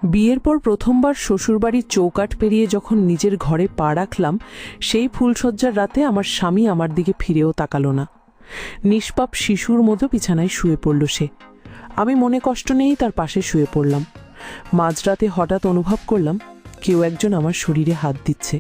বিয়ের পর প্রথমবার শ্বশুরবাড়ির চৌকাঠ পেরিয়ে যখন নিজের ঘরে পা রাখলাম, সেই ফুলশয্যার রাতে আমার স্বামী আমার দিকে ফিরেও তাকালো না। নিষ্পাপ শিশুর মতো বিছানায় শুয়ে পড়ল সে। আমি মনে কষ্ট নেই তার পাশে শুয়ে পড়লাম। মাঝরাতে হঠাৎ অনুভব করলাম কেউ একজন আমার শরীরে হাত দিচ্ছে।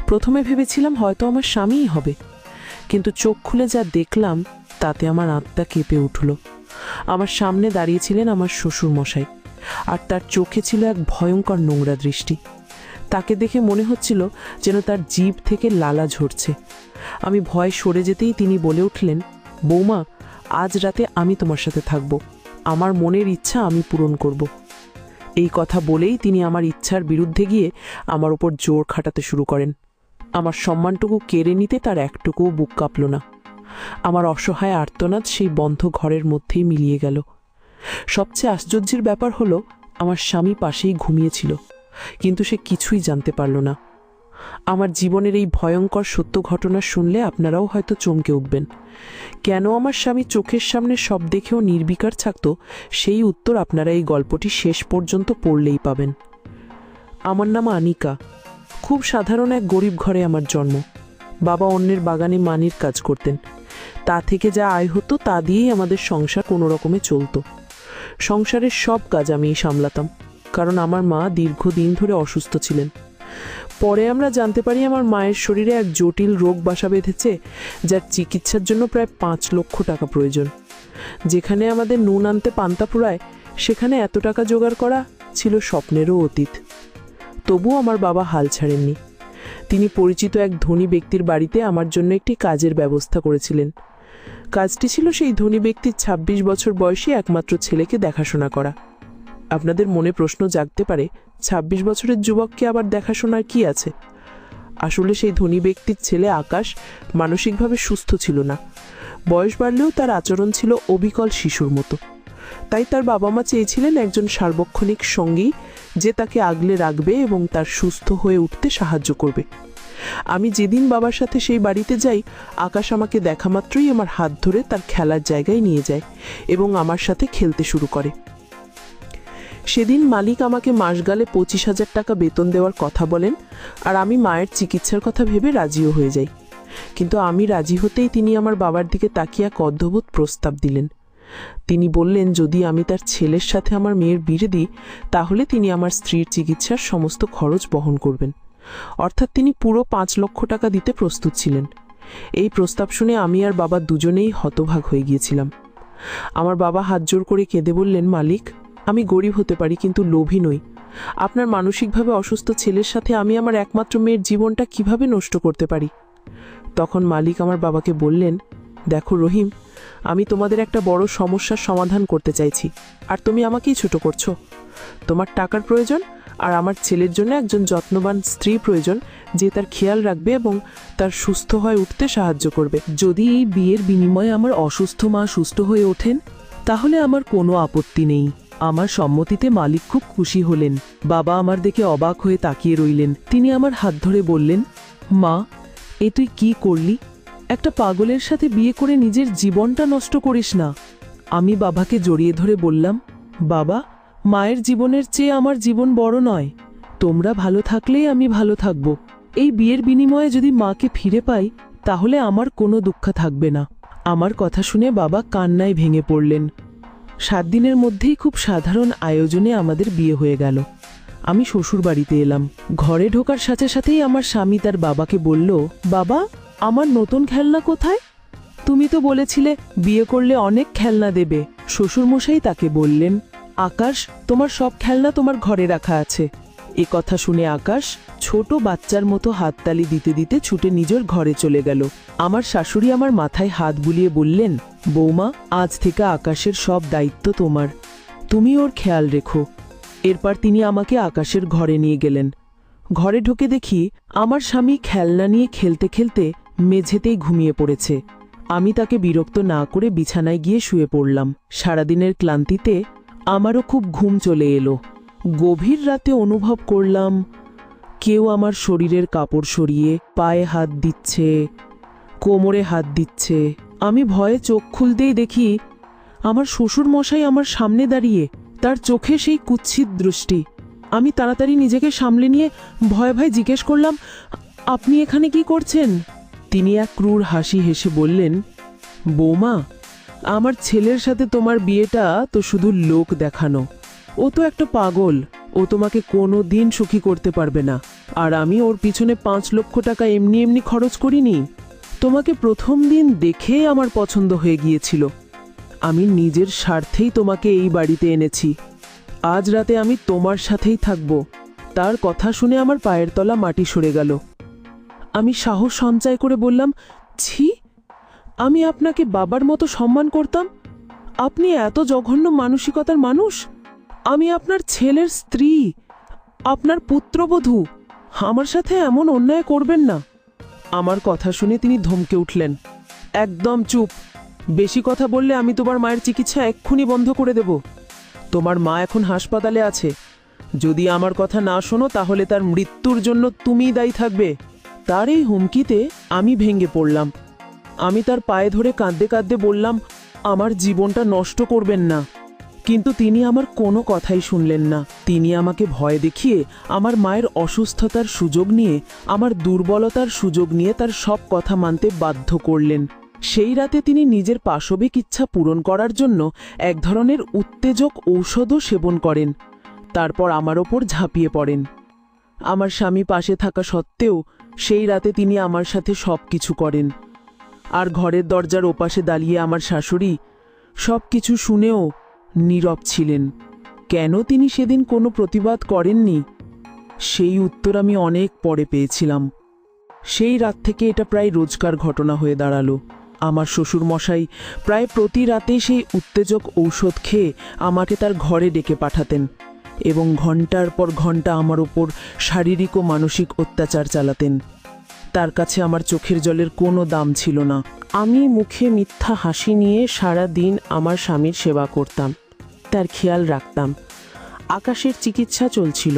প্রথমে ভেবেছিলাম হয়তো আমার স্বামীই হবে, কিন্তু চোখ খুলে যা দেখলাম তাতে আমার আত্মা কেঁপে উঠল। আমার সামনে দাঁড়িয়েছিলেন আমার শ্বশুর মশাই, আর তার চোখে ছিল এক ভয়ঙ্কর নোংরা দৃষ্টি। তাকে দেখে মনে হচ্ছিল যেন তার জিভ থেকে লালা ঝরছে। আমি ভয় সরে যেতেই তিনি বলে উঠলেন, বৌমা, আজ রাতে আমি তোমার সাথে থাকব, আমার মনের ইচ্ছা আমি পূরণ করব। এই কথা বলেই তিনি আমার ইচ্ছার বিরুদ্ধে গিয়ে আমার ওপর জোর খাটাতে শুরু করেন। আমার সম্মানটুকু কেড়ে নিতে তার একটুকুও বুক কাঁপল না। আমার অসহায় আর্তনাদ সেই বন্ধ ঘরের মধ্যেই মিলিয়ে গেল। সবচেয়ে আশ্চর্যের ব্যাপার হলো, আমার স্বামী পাশেই ঘুমিয়েছিল, কিন্তু সে কিছুই জানতে পারল না। আমার জীবনের এই ভয়ঙ্কর সত্য ঘটনা শুনলে আপনারাও হয়তো চমকে উঠবেন। কেন আমার স্বামী চোখের সামনে সব দেখেও নির্বিকার থাকত, সেই উত্তর আপনারা এই গল্পটি শেষ পর্যন্ত পড়লেই পাবেন। আমার নাম আনিকা। খুব সাধারণ এক গরিব ঘরে আমার জন্ম। বাবা অন্যের বাগানে মানির কাজ করতেন। তা থেকে যা আয় হতো তা দিয়েই আমাদের সংসার কোনো রকমে চলত। সংসারের সব কাজ আমিই সামলাতাম, কারণ আমার মা দীর্ঘদিন ধরে অসুস্থ ছিলেন। পরে আমরা জানতে পারি আমার মায়ের শরীরে এক জটিল রোগ বাসা বেঁধেছে, যার চিকিৎসার জন্য প্রায় 5 লক্ষ টাকা প্রয়োজন। যেখানে আমাদের নুন আনতে পান্তা ফুরায়, সেখানে এত টাকা জোগাড় করা ছিল স্বপ্নেরও অতীত। তবুও আমার বাবা হাল ছাড়েননি। তিনি পরিচিত এক ধনী ব্যক্তির বাড়িতে আমার জন্য একটি কাজের ব্যবস্থা করেছিলেন। কাজটি ছিল সেই ধনী ব্যক্তির 26 বছর বয়সী একমাত্র ছেলেকে দেখাশোনা করা। আপনাদের মনে প্রশ্ন জাগতে পারে, 26 বছরের যুবককে আবার দেখাশোনার কি আছে? আসলে সেই ধনী ব্যক্তির ছেলে আকাশ মানসিকভাবে সুস্থ ছিল না। বয়স বাড়লেও তার আচরণ ছিল অবিকল শিশুর মতো। তাই তার বাবা মা চেয়েছিলেন একজন সার্বক্ষণিক সঙ্গী, যে তাকে আগলে রাখবে এবং তার সুস্থ হয়ে উঠতে সাহায্য করবে। আমি যেদিন বাবার সাথে সেই বাড়িতে যাই, আকাশ আমাকে দেখা মাত্রই আমার হাত ধরে তার খেলার জায়গায় নিয়ে যায় এবং আমার সাথে খেলতে শুরু করে। সেদিন মালিক আমাকে মাস গেলে 25,000 টাকা বেতন দেওয়ার কথা বলেন, আর আমি মায়ের চিকিৎসার কথা ভেবে রাজিও হয়ে যাই। কিন্তু আমি রাজি হতেই তিনি আমার বাবার দিকে তাকিয়ে এক অদ্ভুত প্রস্তাব দিলেন। তিনি বললেন, যদি আমি তার ছেলের সাথে আমার মেয়ের বিয়ে দিই, তাহলে তিনি আমার স্ত্রীর চিকিৎসার সমস্ত খরচ বহন করবেন। অর্থাৎ তিনি পুরো 5 লক্ষ টাকা দিতে প্রস্তুত ছিলেন। এই প্রস্তাব শুনে আমি আর বাবা দুজনেই হতভাগ হয়ে গিয়েছিলাম। আমার বাবা হাত জোর করে কেঁদে বললেন, মালিক, আমি গরিব হতে পারি, কিন্তু লোভী নই। আপনার মানসিকভাবে অসুস্থ ছেলের সাথে আমি আমার একমাত্র মেয়ের জীবনটা কিভাবে নষ্ট করতে পারি? তখন মালিক আমার বাবাকে বললেন, দেখো রহিম, আমি তোমাদের একটা বড় সমস্যার সমাধান করতে চাইছি, আর তুমি আমাকেই ছোট করছো। তোমার টাকার প্রয়োজন, আর আমার ছেলের জন্য একজন যত্নবান স্ত্রী প্রয়োজন, যে তার খেয়াল রাখবে এবং তার সুস্থ হয়ে উঠতে সাহায্য করবে। যদি এই বিয়ের বিনিময়ে আমার অসুস্থ মা সুস্থ হয়ে ওঠেন, তাহলে আমার কোনো আপত্তি নেই। আমার সম্মতিতে মালিক খুব খুশি হলেন। বাবা আমার দিকে অবাক হয়ে তাকিয়ে রইলেন। তিনি আমার হাত ধরে বললেন, মা, এ তুই কি করলি? একটা পাগলের সাথে বিয়ে করে নিজের জীবনটা নষ্ট করিস না। আমি বাবাকে জড়িয়ে ধরে বললাম, বাবা, মায়ের জীবনের চেয়ে আমার জীবন বড় নয়। তোমরা ভালো থাকলেই আমি ভালো থাকব। এই বিয়ের বিনিময়ে যদি মাকে ফিরে পাই, তাহলে আমার কোনো দুঃখ থাকবে না। আমার কথা শুনে বাবা কান্নায় ভেঙে পড়লেন। 7 দিনের মধ্যেই খুব সাধারণ আয়োজনে আমাদের বিয়ে হয়ে গেল। আমি শ্বশুর বাড়িতে এলাম। ঘরে ঢোকার সাথে সাথেই আমার স্বামী তার বাবাকে বলল, বাবা, আমার নতুন খেলনা কোথায়? তুমি তো বলেছিলে বিয়ে করলে অনেক খেলনা দেবে। শ্বশুরমশাই তাকে বললেন, আকাশ, তোমার সব খেলনা তোমার ঘরে রাখা আছে। এ কথা শুনে আকাশ ছোট বাচ্চার মতো হাততালি দিতে দিতে ছুটে নিজের ঘরে চলে গেল। আমার শাশুড়ি আমার মাথায় হাত বুলিয়ে বললেন, বৌমা, আজ থেকে আকাশের সব দায়িত্ব তোমার। তুমি ওর খেয়াল রেখো। এরপর তিনি আমাকে আকাশের ঘরে নিয়ে গেলেন। ঘরে ঢুকে দেখি আমার স্বামী খেলনা নিয়ে খেলতে খেলতে মেঝেতেই ঘুমিয়ে পড়েছে। আমি তাকে বিরক্ত না করে বিছানায় গিয়ে শুয়ে পড়লাম। সারাদিনের ক্লান্তিতে আমারও খুব ঘুম চলে এলো। গভীর রাতে অনুভব করলাম কেউ আমার শরীরের কাপড় সরিয়ে পায়ে হাত দিচ্ছে, কোমরে হাত দিচ্ছে। আমি ভয়ে চোখ খুলতেই দেখি আমার শ্বশুর মশাই আমার সামনে দাঁড়িয়ে, তার চোখে সেই কুৎসিত দৃষ্টি। আমি তাড়াতাড়ি নিজেকে সামলে নিয়ে ভয়ে ভয়ে জিজ্ঞেস করলাম, আপনি এখানে কি করছেন? তিনি এক ক্রূর হাসি হেসে বললেন, বৌমা, আমার ছেলের সাথে তোমার বিয়েটা তো শুধু লোক দেখানো। ও তো একটা পাগল, ও তোমাকে কোনো দিন সুখী করতে পারবে না। আর আমি ওর পিছনে 5 লক্ষ টাকা এমনি এমনি খরচ করিনি। তোমাকে প্রথম দিন দেখেই আমার পছন্দ হয়ে গিয়েছিল। আমি নিজের স্বার্থেই তোমাকে এই বাড়িতে এনেছি। আজ রাতে আমি তোমার সাথেই থাকব। তার কথা শুনে আমার পায়ের তলা মাটি সরে গেল। আমি সাহস সঞ্চয় করে বললাম, ছি, আমি আপনাকে বাবার মতো সম্মান করতাম, আপনি এত জঘন্য মানসিকতার মানুষ? আমি আপনার ছেলের স্ত্রী, আপনার পুত্রবধূ, আমার সাথে এমন অন্যায় করবেন না। আমার কথা শুনে তিনি ধমকে উঠলেন, একদম চুপ! বেশি কথা বললে আমি তোমার মায়ের চিকিৎসা এক্ষুনি বন্ধ করে দেব। তোমার মা এখন হাসপাতালে আছে। যদি আমার কথা না শোনো তাহলে তার মৃত্যুর জন্য তুমিই দায়ী থাকবে। তার এই হুমকিতে আমি ভেঙে পড়লাম। আমি তার পায়ে ধরে কাঁদতে কাঁদতে বললাম, আমার জীবনটা নষ্ট করবেন না। কিন্তু তিনি আমার কোনো কথাই শুনলেন না। তিনি আমাকে ভয় দেখিয়ে, আমার মায়ের অসুস্থতার সুযোগ নিয়ে, আমার দুর্বলতার সুযোগ নিয়ে তার সব কথা মানতে বাধ্য করলেন। সেই রাতে তিনি নিজের পাশবিক ইচ্ছা পূরণ করার জন্য এক ধরনের উত্তেজক ঔষধও সেবন করেন। তারপর আমার ওপর ঝাঁপিয়ে পড়েন। আমার স্বামী পাশে থাকা সত্ত্বেও সেই রাতে তিনি আমার সাথে সব কিছু করেন। আর ঘরের দরজার ওপাশে দাঁড়িয়ে আমার শাশুড়ি সব কিছু শুনেও নীরব ছিলেন। কেন তিনি সেদিন কোনো প্রতিবাদ করেননি, সেই উত্তর আমি অনেক পরে পেয়েছিলাম। সেই রাত থেকে এটা প্রায় রোজকার ঘটনা হয়ে দাঁড়ালো। আমার শ্বশুরমশাই প্রায় প্রতি রাতেই সেই উত্তেজক ঔষধ খেয়ে আমাকে তার ঘরে ডেকে পাঠাতেন এবং ঘন্টার পর ঘন্টা আমার ওপর শারীরিক ও মানসিক অত্যাচার চালাতেন। তার কাছে আমার চোখের জলের কোনো দাম ছিল না। আমি মুখে মিথ্যা হাসি নিয়ে সারা দিন আমার স্বামীর সেবা করতাম, তার খেয়াল রাখতাম। আকাশের চিকিৎসা চলছিল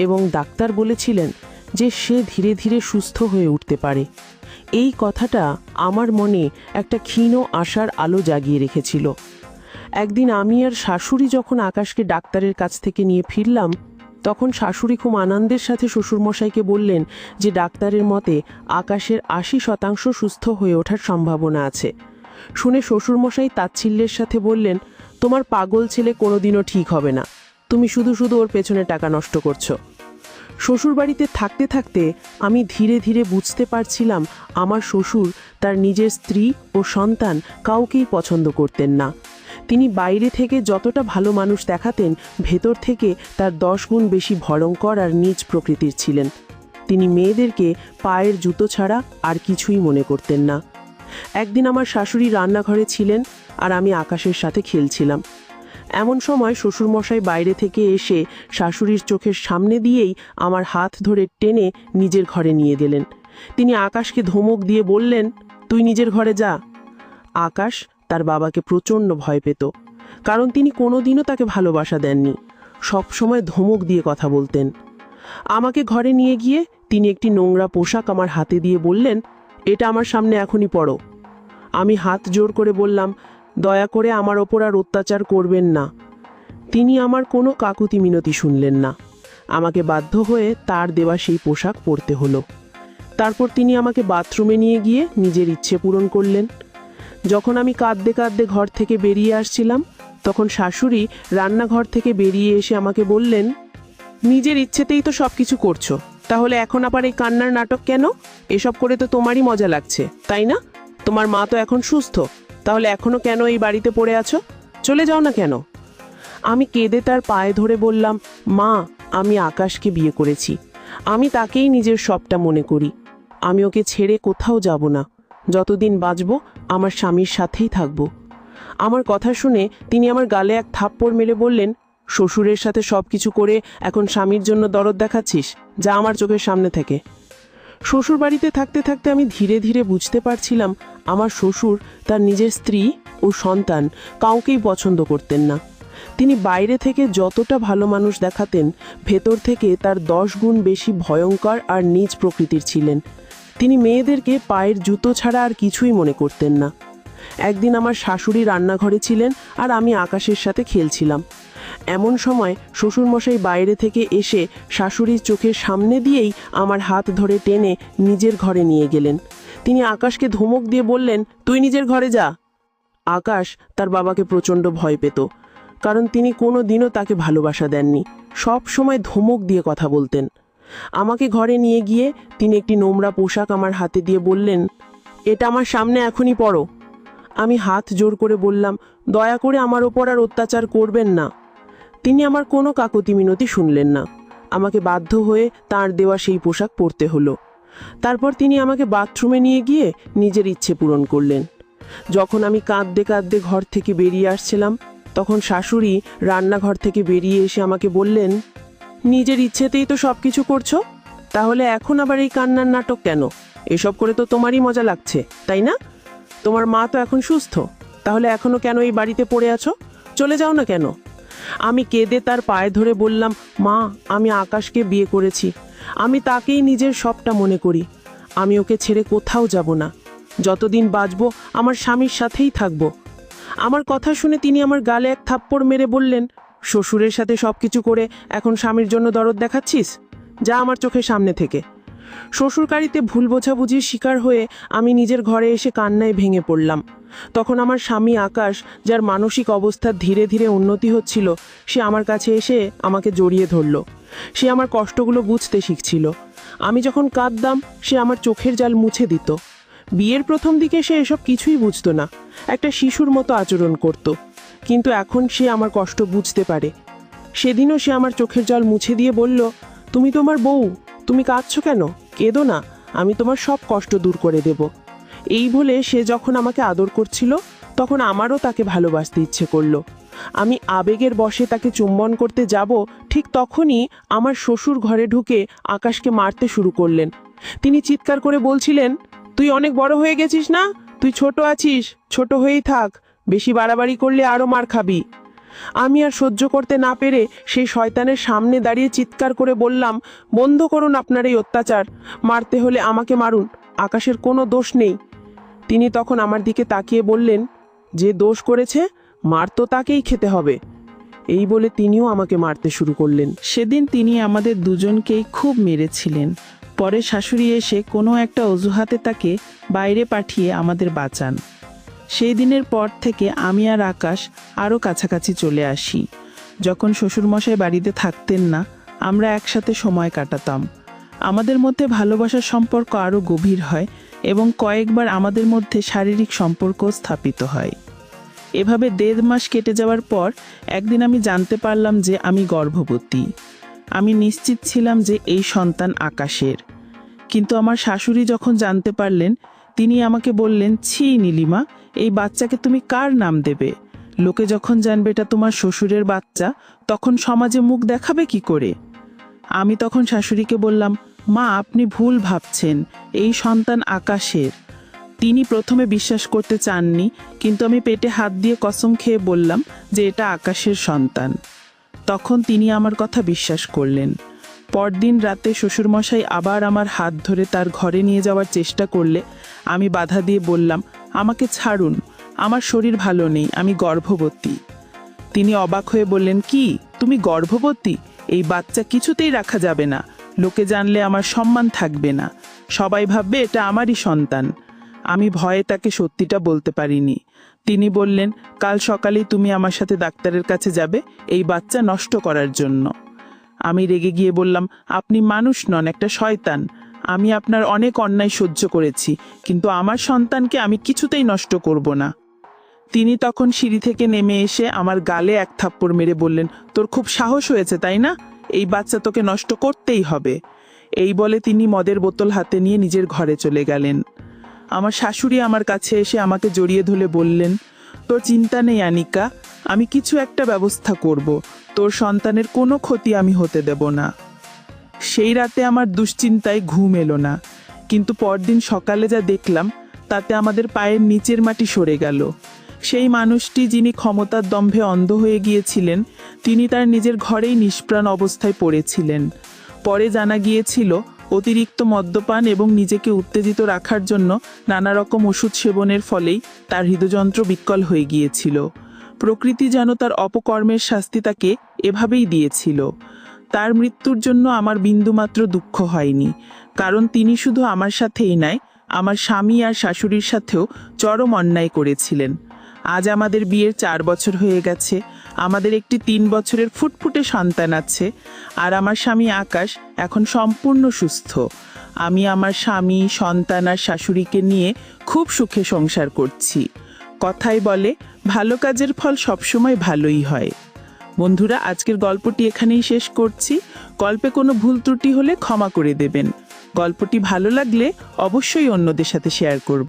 এবং ডাক্তার বলেছিলেন যে সে ধীরে ধীরে সুস্থ হয়ে উঠতে পারে। এই কথাটা আমার মনে একটা ক্ষীণ আশার আলো জাগিয়ে রেখেছিল। একদিন আমি আর শাশুড়ি যখন আকাশকে ডাক্তারের কাছ থেকে নিয়ে ফিরলাম, তখন শাশুড়ি খুব আনন্দের সাথে শ্বশুরমশাইকে বললেন যে ডাক্তারের মতে আকাশের 80% সুস্থ হয়ে ওঠার সম্ভাবনা আছে। শুনে শ্বশুরমশাই তাচ্ছিল্যের সাথে বললেন, তোমার পাগল ছেলে কোনোদিনও ঠিক হবে না, তুমি শুধু শুধু ওর পেছনে টাকা নষ্ট করছো। শ্বশুরবাড়িতে থাকতে থাকতে আমি ধীরে ধীরে বুঝতে পারছিলাম আমার শ্বশুর তার নিজের স্ত্রী ও সন্তান কাউকেই পছন্দ করতেন না। তিনি বাইরে থেকে যতটা ভালো মানুষ দেখাতেন, ভেতর থেকে তার 10 গুণ বেশি ভয়ঙ্কর আর নীচ প্রকৃতির ছিলেন। তিনি মেয়েদেরকে পায়ের জুতো ছাড়া আর কিছুই মনে করতেন না। একদিন আমার শাশুড়ি রান্নাঘরে ছিলেন আর আমি আকাশের সাথে খেলছিলাম। এমন সময় শ্বশুরমশাই বাইরে থেকে এসে শাশুড়ির চোখের সামনে দিয়েই আমার হাত ধরে টেনে নিজের ঘরে নিয়ে গেলেন। তিনি আকাশকে ধমক দিয়ে বললেন, তুই নিজের ঘরে যা। আকাশ তার বাবাকে প্রচণ্ড ভয় পেত, কারণ তিনি কোনোদিনও তাকে ভালোবাসা দেননি, সব সময় ধমক দিয়ে কথা বলতেন। আমাকে ঘরে নিয়ে গিয়ে তিনি একটি নোংরা পোশাক আমার হাতে দিয়ে বললেন, এটা আমার সামনে এখনই পরো। আমি হাত জোর করে বললাম, দয়া করে আমার ওপর আর অত্যাচার করবেন না। তিনি আমার কোনো কাকুতি মিনতি শুনলেন না। আমাকে বাধ্য হয়ে তার দেওয়া সেই পোশাক পরতে হলো। তারপর তিনি আমাকে বাথরুমে নিয়ে গিয়ে নিজের ইচ্ছে পূরণ করলেন। যখন আমি কাঁদতে কাঁদতে ঘর থেকে বেরিয়ে আসছিলাম, তখন শাশুড়ি রান্নাঘর থেকে বেরিয়ে এসে আমাকে বললেন, নিজের ইচ্ছেতেই তো সব কিছু করছো, তাহলে এখন আবার এই কান্নার নাটক কেন? এসব করে তো তোমারই মজা লাগছে, তাই না? তোমার মা তো এখন সুস্থ, তাহলে এখনো কেন এই বাড়িতে পড়ে আছো? চলে যাও না কেন? আমি কেঁদে তার পায়ে ধরে বললাম, মা, আমি আকাশকে বিয়ে করেছি, আমি তাকেই নিজের সবটা মনে করি। আমি ওকে ছেড়ে কোথাও যাব না। যতদিন বাঁচব আমার স্বামীর সাথেই থাকব। আমার কথা শুনে তিনি আমার গালে এক থাপ্পড় মেরে বললেন, শ্বশুরের সাথে সব কিছু করে এখন স্বামীর জন্য দরদ দেখাচ্ছিস? যা আমার চোখের সামনে থেকে। শ্বশুর বাড়িতে থাকতে থাকতে আমি ধীরে ধীরে বুঝতে পারছিলাম আমার শ্বশুর তার নিজের স্ত্রী ও সন্তান কাউকেই পছন্দ করতেন না। তিনি বাইরে থেকে যতটা ভালো মানুষ দেখাতেন, ভেতর থেকে তার 10 গুণ বেশি ভয়ঙ্কর আর নীচ প্রকৃতির ছিলেন। তিনি মেয়েদেরকে পায়ের জুতো ছাড়া আর কিছুই মনে করতেন না। একদিন আমার শাশুড়ি রান্নাঘরে ছিলেন আর আমি আকাশের সাথে খেলছিলাম। এমন সময় শ্বশুরমশাই বাইরে থেকে এসে শাশুড়ির চোখের সামনে দিয়েই আমার হাত ধরে টেনে নিজের ঘরে নিয়ে গেলেন। তিনি আকাশকে ধমক দিয়ে বললেন, তুই নিজের ঘরে যা। আকাশ তার বাবাকে প্রচণ্ড ভয় পেত, কারণ তিনি কোনো দিনও তাকে ভালোবাসা দেননি, সব সময় ধমক দিয়ে কথা বলতেন। আমাকে ঘরে নিয়ে গিয়ে তিনি একটি নোংরা পোশাক আমার হাতে দিয়ে বললেন, এটা আমার সামনে এখনই পরো। আমি হাত জোর করে বললাম, দয়া করে আমার ওপর আর অত্যাচার করবেন না। তিনি আমার কোনো কাকুতি মিনতি শুনলেন না। আমাকে বাধ্য হয়ে তার দেওয়া সেই পোশাক পরতে হলো। তারপর তিনি আমাকে বাথরুমে নিয়ে গিয়ে নিজের ইচ্ছে পূরণ করলেন। যখন আমি কাঁদতে কাঁদতে ঘর থেকে বেরিয়ে আসছিলাম, তখন শাশুড়ি রান্নাঘর থেকে বেরিয়ে এসে আমাকে বললেন, নিজের ইচ্ছেতেই তো সব কিছু করছো, তাহলে এখন আবার এই কান্নার নাটক কেন? এসব করে তো তোমারই মজা লাগছে, তাই না? তোমার মা তো এখন সুস্থ, তাহলে এখনো কেন এই বাড়িতে পড়ে আছো? চলে যাও না কেন? আমি কেঁদে তার পায়ে ধরে বললাম, মা, আমি আকাশকে বিয়ে করেছি, আমি তাকেই নিজের সবটা মনে করি। আমি ওকে ছেড়ে কোথাও যাব না। যতদিন বাঁচবো আমার স্বামীর সাথেই থাকবো। আমার কথা শুনে তিনি আমার গালে এক থাপ্পড় মেরে বললেন, শ্বশুরের সাথে সব কিছু করে এখন স্বামীর জন্য দরদ দেখাচ্ছিস? যা আমার চোখের সামনে থেকে। শ্বশুরকারীতে ভুল বোঝাবুঝির শিকার হয়ে আমি নিজের ঘরে এসে কান্নায় ভেঙে পড়লাম। তখন আমার স্বামী আকাশ, যার মানসিক অবস্থার ধীরে ধীরে উন্নতি হচ্ছিল, সে আমার কাছে এসে আমাকে জড়িয়ে ধরল। সে আমার কষ্টগুলো বুঝতে শিখছিল। আমি যখন কাঁদতাম, সে আমার চোখের জল মুছে দিত। বিয়ের প্রথম দিকে সে এসব কিছুই বুঝতো না, একটা শিশুর মতো আচরণ করত, কিন্তু এখন সে আমার কষ্ট বুঝতে পারে। সেদিনও সে আমার চোখের জল মুছে দিয়ে বলল, তুমি তোমার বউ, তুমি কাঁদছো কেন? কেঁদো না, আমি তোমার সব কষ্ট দূর করে দেব। এই বলে সে যখন আমাকে আদর করছিল, তখন আমারও তাকে ভালোবাসতে ইচ্ছে করলো। আমি আবেগের বশে তাকে চুম্বন করতে যাব, ঠিক তখনই আমার শ্বশুর ঘরে ঢুকে আকাশকে মারতে শুরু করলেন। তিনি চিৎকার করে বলছিলেন, তুই অনেক বড় হয়ে গেছিস না? তুই ছোট আছিস, ছোট হয়েই থাক, বেশি বাড়াবাড়ি করলে আরও মার খাবি। আমি আর সহ্য করতে না পেরে সেই শয়তানের সামনে দাঁড়িয়ে চিৎকার করে বললাম, বন্ধ করুন আপনার এই অত্যাচার, মারতে হলে আমাকে মারুন, আকাশের কোনো দোষ নেই। তিনি তখন আমার দিকে তাকিয়ে বললেন, যে দোষ করেছে মার তো তাকেই খেতে হবে। এই বলে তিনিও আমাকে মারতে শুরু করলেন। সেদিন তিনি আমাদের দুজনকেই খুব মেরেছিলেন। পরে শাশুড়ি এসে কোনো একটা অজুহাতে তাকে বাইরে পাঠিয়ে আমাদের বাঁচান। সেই দিনের পর থেকে আমি আর আকাশ আরও কাছাকাছি চলে আসি। যখন শ্বশুরমশাই বাড়িতে থাকতেন না, আমরা একসাথে সময় কাটাতাম। আমাদের মধ্যে ভালোবাসার সম্পর্ক আরও গভীর হয় এবং কয়েকবার আমাদের মধ্যে শারীরিক সম্পর্ক স্থাপিত হয়। এভাবে 1.5 মাস কেটে যাওয়ার পর একদিন আমি জানতে পারলাম যে আমি গর্ভবতী। আমি নিশ্চিত ছিলাম যে এই সন্তান আকাশের, কিন্তু আমার শাশুড়ি যখন জানতে পারলেন, তিনি আমাকে বললেন, ছি নীলিমা, এই বাচ্চাকে তুমি কার নাম দেবে? লোকে যখন জানবে এটা তোমার শ্বশুরের বাচ্চা, তখন সমাজে মুখ দেখাবে কি করে? আমি তখন শাশুড়িকে বললাম, মা, আপনি ভুল ভাবছেন, এই সন্তান আকাশের। তিনি প্রথমে বিশ্বাস করতে চাননি, কিন্তু আমি পেটে হাত দিয়ে কসম খেয়ে বললাম যে এটা আকাশের সন্তান। তখন তিনি আমার কথা বিশ্বাস করলেন। পরদিন রাতে শ্বশুরমশাই আবার আমার হাত ধরে তার ঘরে নিয়ে যাওয়ার চেষ্টা করলে আমি বাধা দিয়ে বললাম, আমাকে ছাড়ুন, আমার শরীর ভালো নেই, আমি গর্ভবতী। তিনি অবাক হয়ে বললেন, কি, তুমি গর্ভবতী? এই বাচ্চা কিছুতেই রাখা যাবে না, লোকে জানলে আমার সম্মান থাকবে না, সবাই ভাববে এটা আমারই সন্তান। আমি ভয়ে তাকে সত্যিটা বলতে পারিনি। তিনি বললেন, কাল সকালেই তুমি আমার সাথে ডাক্তারের কাছে যাবে এই বাচ্চা নষ্ট করার জন্য। আমি রেগে গিয়ে বললাম, আপনি মানুষ নন, একটা শয়তান। আমি আপনার অনেক অন্যায় সহ্য করেছি, কিন্তু আমার সন্তানকে আমি কিছুতেই নষ্ট করব না। তিনি তখন সিঁড়ি থেকে নেমে এসে আমার গালে এক থাপ্পড় মেরে বললেন, তোর খুব সাহস হয়েছে তাই না? এই বাচ্চা তোকে নষ্ট করতেই হবে। এই বলে তিনি মদের বোতল হাতে নিয়ে নিজের ঘরে চলে গেলেন। আমার শাশুড়ি আমার কাছে এসে আমাকে জড়িয়ে ধরে বললেন, তোর চিন্তা নেই আনিকা, আমি কিছু একটা ব্যবস্থা করব, তোর সন্তানের কোনো ক্ষতি আমি হতে দেব না। সেই রাতে আমার দুশ্চিন্তায় ঘুম এলো না, কিন্তু পরদিন সকালে যা দেখলাম তাতে আমাদের পায়ের নিচের মাটি সরে গেল। সেই মানুষটি যিনি ক্ষমতার দম্ভে অন্ধ হয়ে গিয়েছিলেন, তিনি তার নিজের ঘরেই নিষ্প্রাণ অবস্থায় পড়েছিলেন। পরে জানা গিয়েছিল অতিরিক্ত মদ্যপান এবং নিজেকে উত্তেজিত রাখার জন্য নানা রকম ওষুধ সেবনের ফলেই তার হৃদযন্ত্র বিকল হয়ে গিয়েছিল। প্রকৃতি যেন তার অপকর্মের শাস্তি তাকে এভাবেই দিয়েছিল। তার মৃত্যুর জন্য আমার বিন্দুমাত্র দুঃখ হয়নি, কারণ তিনি শুধু আমার সাথেই নয়, আমার স্বামী আর শাশুড়ির সাথেও চরম অন্যায় করেছিলেন। আজ আমাদের বিয়ের 4 বছর হয়ে গেছে। আমাদের একটি 3 বছরের ফুটফুটে সন্তান আছে, আর আমার স্বামী আকাশ এখন সম্পূর্ণ সুস্থ। আমি আমার স্বামী, সন্তান আর শাশুড়িকে নিয়ে খুব সুখে সংসার করছি। কথাই বলে, ভালো কাজের ফল সবসময় ভালোই হয়। বন্ধুরা, আজকের গল্পটি এখানেই শেষ করছি। গল্পে কোনো ভুল ত্রুটি হলে ক্ষমা করে দেবেন। গল্পটি ভালো লাগলে অবশ্যই অন্যদের সাথে শেয়ার করবেন।